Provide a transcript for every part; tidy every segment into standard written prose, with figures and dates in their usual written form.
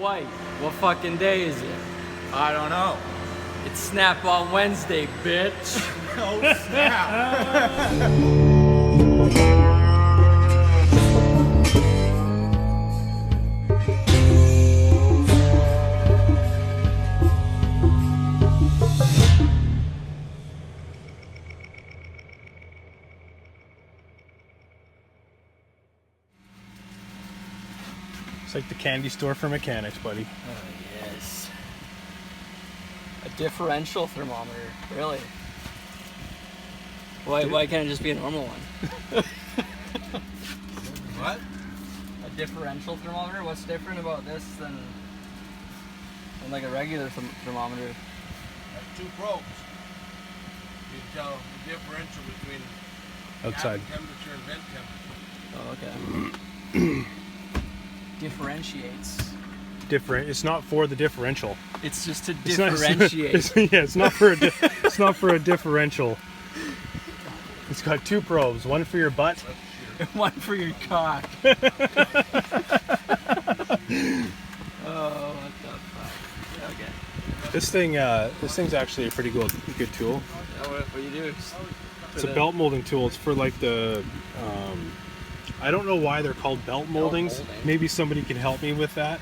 White, what fucking day is it? I don't know. It's Snap on Wednesday, bitch. Oh, snap. It's like the candy store for mechanics, buddy. Oh, yes. A differential thermometer, really? Why can't it just be a normal one? What? A differential thermometer? What's different about this than like a regular thermometer? That's two probes. You can tell the differential between Outside. gap temperature and vent temperature. Oh, okay. Differentiates. Different. It's not for the differential. It's just to It's not- differentiate. it's not for a it's not for a differential. It's got two probes, one for your butt. One for your cock. Oh, what the fuck? Okay. This thing's actually a pretty good tool. What do you do? It's a belt molding tool. It's for like the I don't know why they're called belt moldings. Maybe somebody can help me with that.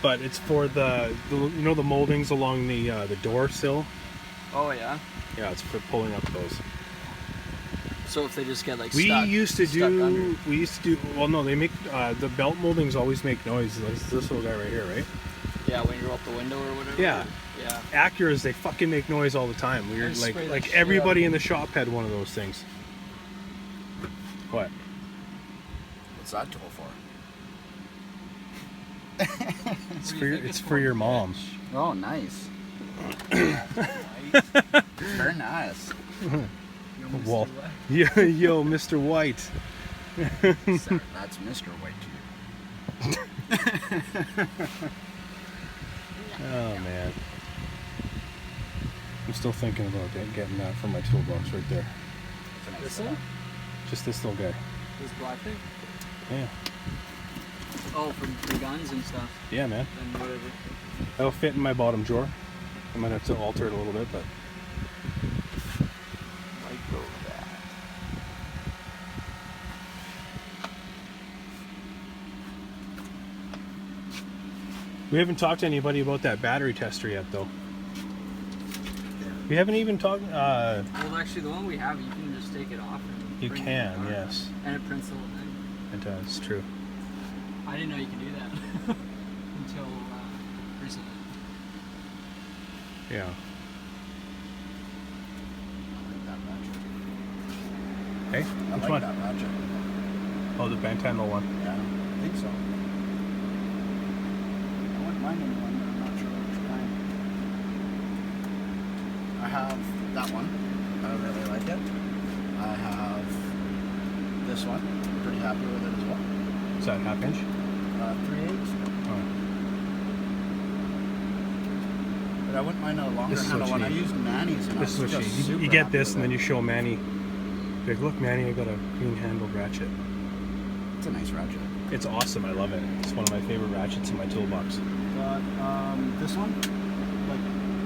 But it's for the you know the moldings along the door sill. Oh yeah. Yeah, it's for pulling up those. So if they just get like We stuck, used to under. do. Well, no, they make the belt moldings always make noise. This little guy right here, right? Yeah, when you roll up the window or whatever. Yeah. Yeah. Acuras, they fucking make noise all the time. Weird, Just spray the like shit everybody out in the shop had one of those things. What? What's that tool for? It's for your mom. Oh, nice. Very nice. Well, yo, Mr. White. That's Mr. White to you. Oh man, I'm still thinking about getting that for my toolbox right there. This one? Just this little guy. This black thing? Yeah. Oh, for the guns and stuff. Yeah, man. And whatever. That'll fit in my bottom drawer. I might have to alter it a little bit, but. Micro that. We haven't talked to anybody about that battery tester yet, though. We haven't even talked. Well, actually, the one we have, you can just take it off. And You bring it can, in the car. yes. And it prints the whole thing. It does. It's true. I didn't know you could do that until recently. Yeah. Hey, I which like one? that Ratchet. Oh, the Bantamo one. Yeah, I think so. I wouldn't mind anyone, but I'm not sure which kind. I have that one. I really like it. I have this one. Pretty happy with it as well. Is that half inch? 3/8. Oh. But I wouldn't mind a longer This is handle what one. you I need. used Manny's and This is I what was just you super get happy this, with and then it. you show Manny. Be like, look, Manny, I got a clean handled ratchet. It's a nice Ratchet. It's awesome. I love it. It's one of my favorite ratchets in my toolbox. Got this one,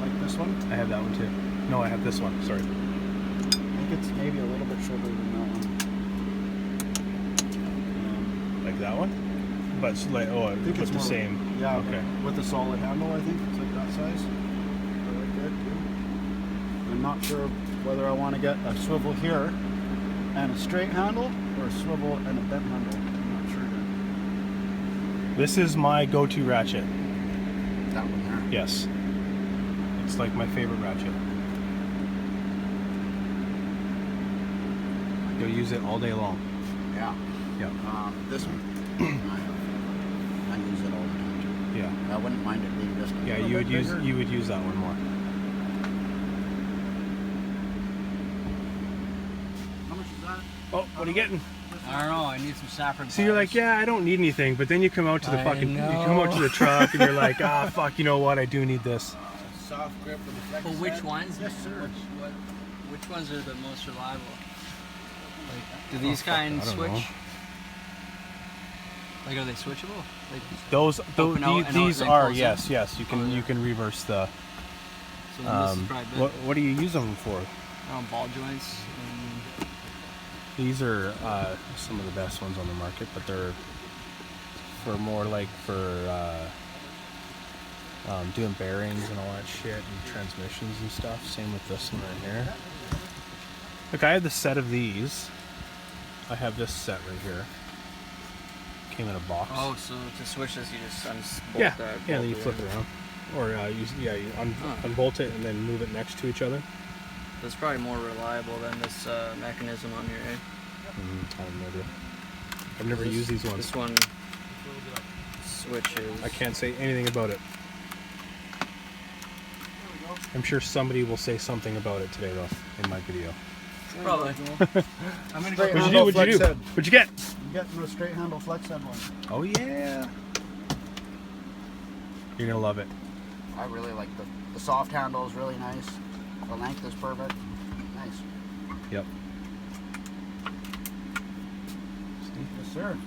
like this one. I have that one too. No, I have this one. Sorry. I think it's maybe a little bit shorter than that one. Like that one? But it's like, oh, I think put it's the more same. Yeah, Okay. with a solid handle, I think it's like that size. Really good too. I'm not sure whether I want to get a swivel here and a straight handle, or a swivel and a bent handle. I'm not sure yet. This is my go-to ratchet. That one there. Yes. It's like my favorite ratchet. You'll use it all day long. Yeah. Yeah. This one. I use it all the time too. Yeah. I wouldn't mind it being just a Yeah, little you bit would use bigger. that one more. How much is that? Oh, what are you getting? I don't know. I need some saffron. So you're like, yeah, I don't need anything, but then you come out to the I fucking, you know. come out to the truck, and you're like, ah, fuck, you know what? I do need this. Soft grip with the flex. Well, which ones? Yes, sir. Which ones are the most reliable? Like, do these fuck, kinds I don't switch? know. Like, are they switchable? Like, Those open out and these then are close yes, in? yes. You can you can reverse the. So then this is probably good. What do you use them for? Ball joints. These are some of the best ones on the market, but they're for more like for doing bearings and all that shit and transmissions and stuff. Same with this one right here. Look, I have the set of these. I have this set right here. Came in a box. Oh, so to switch this, you just unbolt Yeah, that. yeah, then you flip it around. Or you unbolt it and then move it next to each other. That's probably more reliable than this mechanism on here, eh? I have no idea. I've never used these ones. This one switches. I can't say anything about it. I'm sure somebody will say something about it today, though, in my video. Probably. I'm gonna go. Straight What'd you handle do? What'd you do? flex head. What'd you get? I'm getting a straight handle flex head one. Oh yeah. You're gonna love it. I really like the soft handle is really nice. The length is perfect. Nice. Yep. Yes, sir.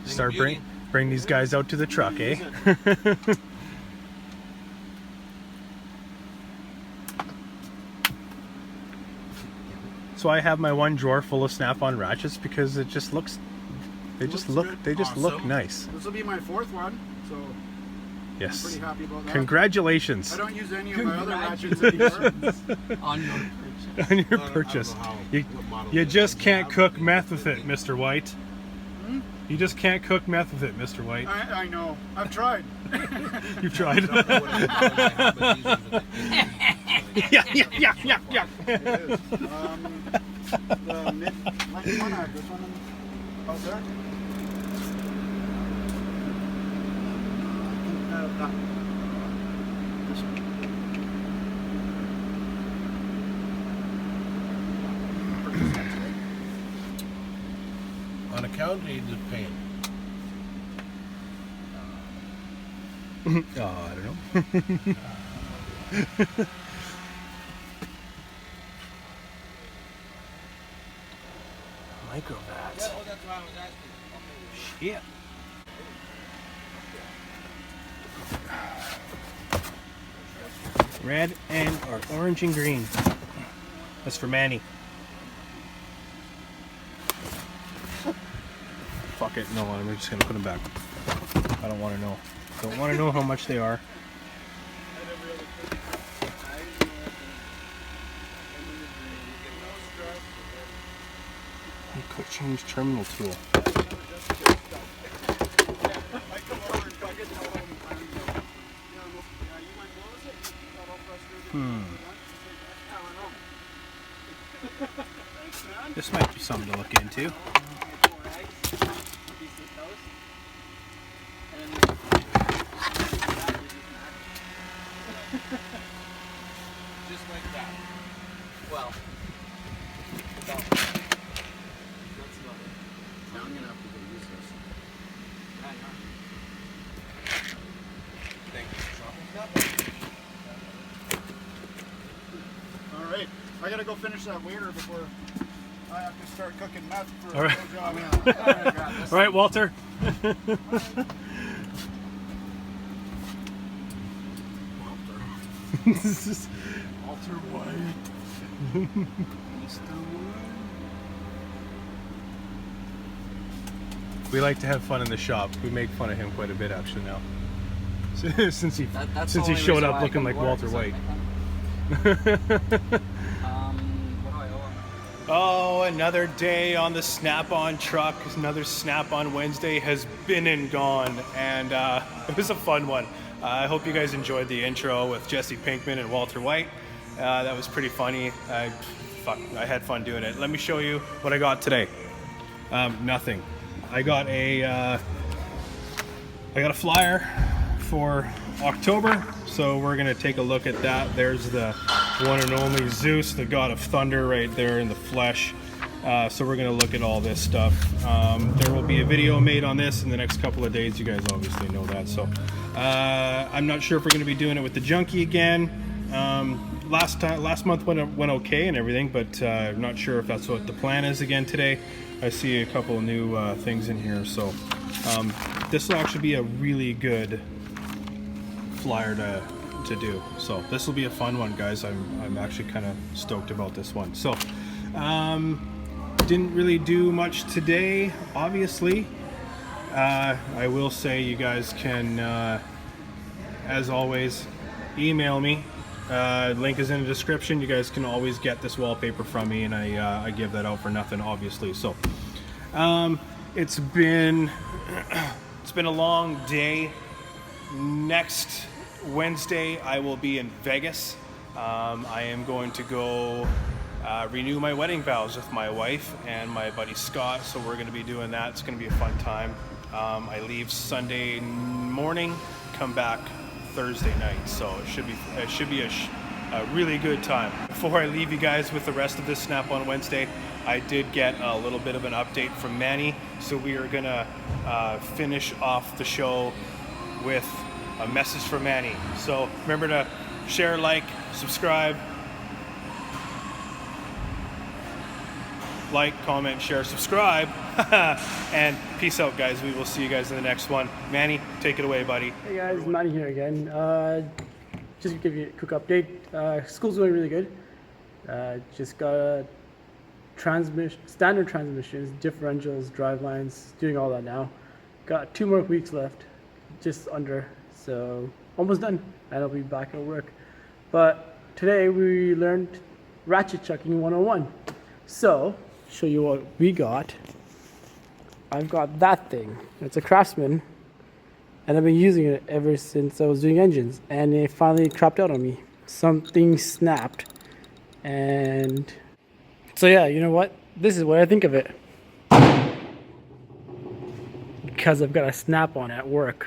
Start bring these guys out to the truck, eh? So I have my one drawer full of snap-on ratchets because it just looks. They just look nice. This will be my fourth one, so Yes. I'm pretty happy about that. Congratulations I don't use any of my other ratchets anymore. On your purchase. on your purchase. You just can't cook meth with it, Mr. White. You just can't cook meth with it, Mr. White. I know. I've tried. You've tried. Yeah. It is. The mid-length one, I have this one out there. That. This one. On account, or you just paying? Oh, I don't know. Microvat. Oh, that's why I was asking. Shit. Red or orange and green. That's for Manny. Fuck it. No, I'm just gonna put them back. I don't want to know. Don't want to know how much they are. Quick change terminal tool. This might be something to look into. Just like that. Well. Now I'm gonna have to go use this. All right, I gotta go finish that waiter before I have to start cooking meth for All right. a job. All right, Walter. Walter White. We like to have fun in the shop. We make fun of him quite a bit actually now. Since he That's since the he only showed reason up why I looking come like to work, Walter is White. What do I owe him? Oh, another day on the Snap-on truck. Another Snap-on Wednesday has been and gone, and it was a fun one. I hope you guys enjoyed the intro with Jesse Pinkman and Walter White. That was pretty funny. I had fun doing it. Let me show you what I got today. Nothing. I got a flyer for October, so we're gonna take a look at that. There's the one and only Zeus, the god of thunder, right there in the flesh. So we're gonna look at all this stuff. There will be a video made on this in the next couple of days. You guys obviously know that. So I'm not sure if we're gonna be doing it with the junkie again. Last month went okay and everything, but I'm not sure if that's what the plan is again today. I see a couple new things in here. So this will actually be a really good flyer to do. So this will be a fun one, guys. I'm actually kind of stoked about this one. So didn't really do much today, obviously. I will say you guys can, as always, email me. Link is in the description. You guys can always get this wallpaper from me, and I give that out for nothing, obviously. So it's been a long day. Next Wednesday I will be in Vegas. I am going to go renew my wedding vows with my wife and my buddy Scott, so we're going to be doing that. It's going to be a fun time. I leave Sunday morning, come back Thursday night, so it should be a really good time. Before I leave you guys with the rest of this snap on Wednesday, I did get a little bit of an update from Manny, so we are gonna finish off the show with a message from Manny. So remember to share, like, subscribe, like, comment, share, subscribe, and peace out, guys. We will see you guys in the next one. Manny, take it away, buddy. Hey guys, Manny here again. Just to give you a quick update. School's going really good. Just got a standard transmissions, differentials, drive lines, doing all that now. Got 2 more weeks left, just under, so almost done, and I'll be back at work. But today we learned ratchet chucking 101. So, show you what we got. I've got that thing. It's a Craftsman, and I've been using it ever since I was doing engines, and it finally crapped out on me. Something snapped, and so yeah, you know what? This is what I think of it. Because I've got a snap on at work.